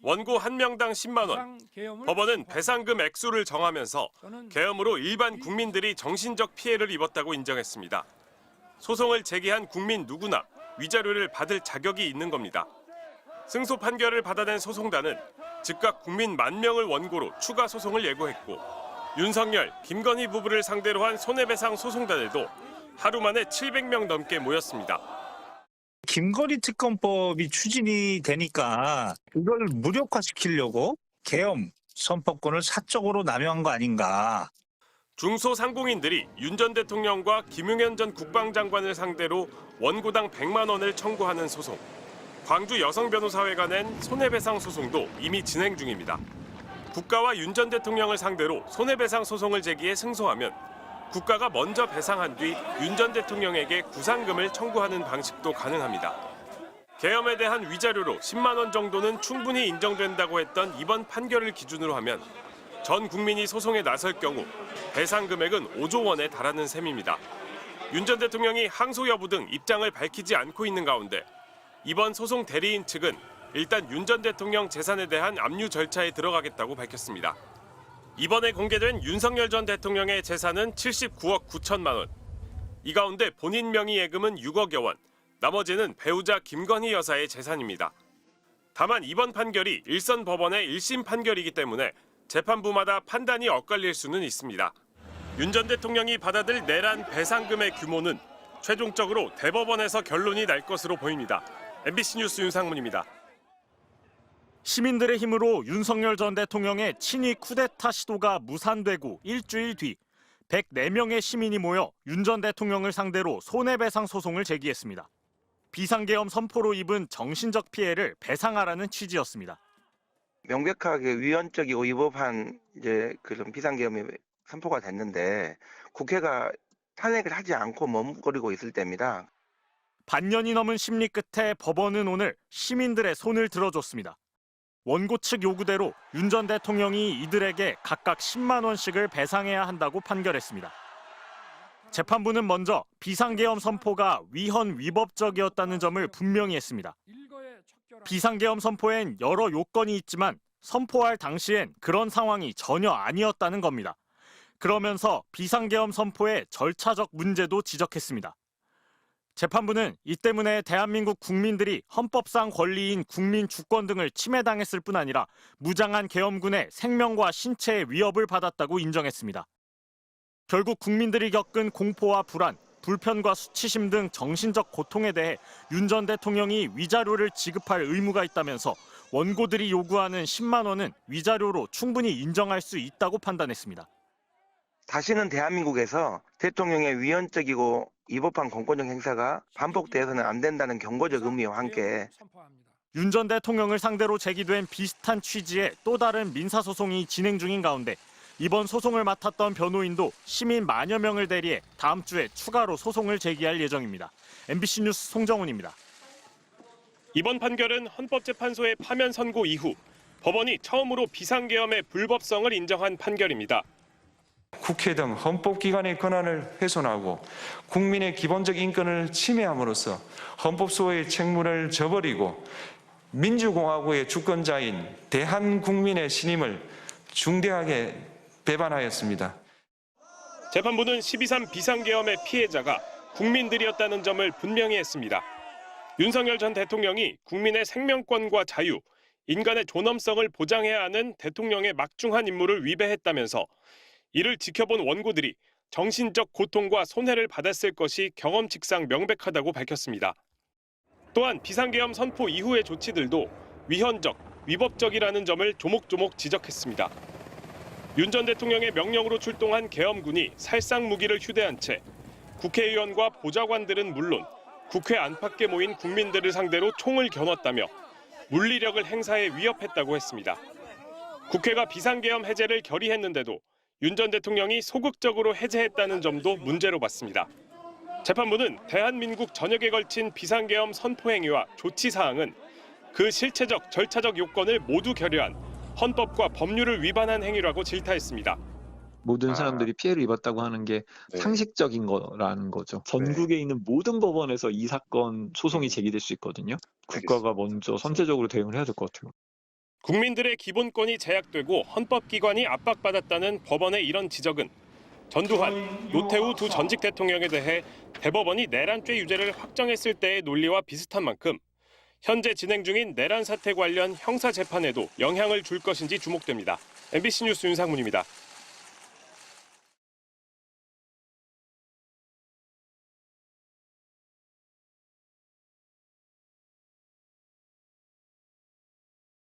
원고 한 명당 10만 원. 법원은 배상금 액수를 정하면서 계엄으로 일반 국민들이 정신적 피해를 입었다고 인정했습니다. 소송을 제기한 국민 누구나 위자료를 받을 자격이 있는 겁니다. 승소 판결을 받아낸 소송단은 즉각 국민 10,000명을 원고로 추가 소송을 예고했고 윤석열, 김건희 부부를 상대로 한 손해배상 소송단에도 하루 만에 700명 넘게 모였습니다. 김건희 특검법이 추진이 되니까 이걸 무력화시키려고 계엄 선포권을 사적으로 남용한 거 아닌가. 중소상공인들이 윤 전 대통령과 김용현 전 국방장관을 상대로 원고당 100만 원을 청구하는 소송. 광주 여성변호사회가 낸 손해배상 소송도 이미 진행 중입니다. 국가와 윤 전 대통령을 상대로 손해배상 소송을 제기해 승소하면 국가가 먼저 배상한 뒤 윤 전 대통령에게 구상금을 청구하는 방식도 가능합니다. 계엄에 대한 위자료로 10만 원 정도는 충분히 인정된다고 했던 이번 판결을 기준으로 하면 전 국민이 소송에 나설 경우 배상 금액은 5조 원에 달하는 셈입니다. 윤 전 대통령이 항소 여부 등 입장을 밝히지 않고 있는 가운데 이번 소송 대리인 측은 일단 윤 전 대통령 재산에 대한 압류 절차에 들어가겠다고 밝혔습니다. 이번에 공개된 윤석열 전 대통령의 재산은 79억 9천만 원. 이 가운데 본인 명의 예금은 6억여 원, 나머지는 배우자 김건희 여사의 재산입니다. 다만 이번 판결이 일선 법원의 1심 판결이기 때문에 재판부마다 판단이 엇갈릴 수는 있습니다. 윤 전 대통령이 받아들 내란 배상금의 규모는 최종적으로 대법원에서 결론이 날 것으로 보입니다. MBC 뉴스 윤상문입니다. 시민들의 힘으로 윤석열 전 대통령의 친위 쿠데타 시도가 무산되고 일주일 뒤 104명의 시민이 모여 윤 전 대통령을 상대로 손해배상 소송을 제기했습니다. 비상계엄 선포로 입은 정신적 피해를 배상하라는 취지였습니다. 명백하게 위헌적이고 위법한 그런 비상계엄이 선포가 됐는데 국회가 탄핵을 하지 않고 머뭇거리고 있을 때입니다. 반년이 넘은 심리 끝에 법원은 오늘 시민들의 손을 들어줬습니다. 원고 측 요구대로 윤 전 대통령이 이들에게 각각 10만 원씩을 배상해야 한다고 판결했습니다. 재판부는 먼저 비상계엄 선포가 위헌 위법적이었다는 점을 분명히 했습니다. 비상계엄 선포엔 여러 요건이 있지만 선포할 당시엔 그런 상황이 전혀 아니었다는 겁니다. 그러면서 비상계엄 선포의 절차적 문제도 지적했습니다. 재판부는 이 때문에 대한민국 국민들이 헌법상 권리인 국민 주권 등을 침해당했을 뿐 아니라 무장한 계엄군의 생명과 신체의 위협을 받았다고 인정했습니다. 결국 국민들이 겪은 공포와 불안, 불편과 수치심 등 정신적 고통에 대해 윤 전 대통령이 위자료를 지급할 의무가 있다면서 원고들이 요구하는 10만 원은 위자료로 충분히 인정할 수 있다고 판단했습니다. 다시는 대한민국에서 대통령의 위헌적이고 위법한 공권력 행사가 반복되어서는 안 된다는 경고적 의미와 함께 윤 전 대통령을 상대로 제기된 비슷한 취지의 또 다른 민사소송이 진행 중인 가운데 이번 소송을 맡았던 변호인도 시민 만여 명을 대리해 다음 주에 추가로 소송을 제기할 예정입니다. MBC 뉴스 송정훈입니다. 이번 판결은 헌법재판소의 파면 선고 이후 법원이 처음으로 비상계엄의 불법성을 인정한 판결입니다. 국회 등 헌법기관의 권한을 훼손하고 국민의 기본적 인권을 침해함으로써 헌법소의 책무를 저버리고 민주공화국의 주권자인 대한국민의 신임을 중대하게 배반하였습니다. 재판부는 12.3 비상계엄의 피해자가 국민들이었다는 점을 분명히 했습니다. 윤석열 전 대통령이 국민의 생명권과 자유, 인간의 존엄성을 보장해야 하는 대통령의 막중한 임무를 위배했다면서 이를 지켜본 원고들이 정신적 고통과 손해를 받았을 것이 경험칙상 명백하다고 밝혔습니다. 또한 비상계엄 선포 이후의 조치들도 위헌적, 위법적이라는 점을 조목조목 지적했습니다. 윤 전 대통령의 명령으로 출동한 계엄군이 살상 무기를 휴대한 채 국회의원과 보좌관들은 물론 국회 안팎에 모인 국민들을 상대로 총을 겨눴다며 물리력을 행사해 위협했다고 했습니다. 국회가 비상계엄 해제를 결의했는데도 윤 전 대통령이 소극적으로 해제했다는 점도 문제로 봤습니다. 재판부는 대한민국 전역에 걸친 비상계엄 선포 행위와 조치 사항은 그 실체적, 절차적 요건을 모두 결여한 헌법과 법률을 위반한 행위라고 질타했습니다. 모든 사람들이 피해를 입었다고 하는 게 상식적인 거라는 거죠. 전국에 있는 모든 법원에서 이 사건 소송이 제기될 수 있거든요. 국가가 먼저 선제적으로 대응을 해야 될 것 같아요. 국민들의 기본권이 제약되고 헌법기관이 압박받았다는 법원의 이런 지적은 전두환, 노태우 두 전직 대통령에 대해 대법원이 내란죄 유죄를 확정했을 때의 논리와 비슷한 만큼 현재 진행 중인 내란 사태 관련 형사 재판에도 영향을 줄 것인지 주목됩니다. MBC 뉴스 윤상문입니다.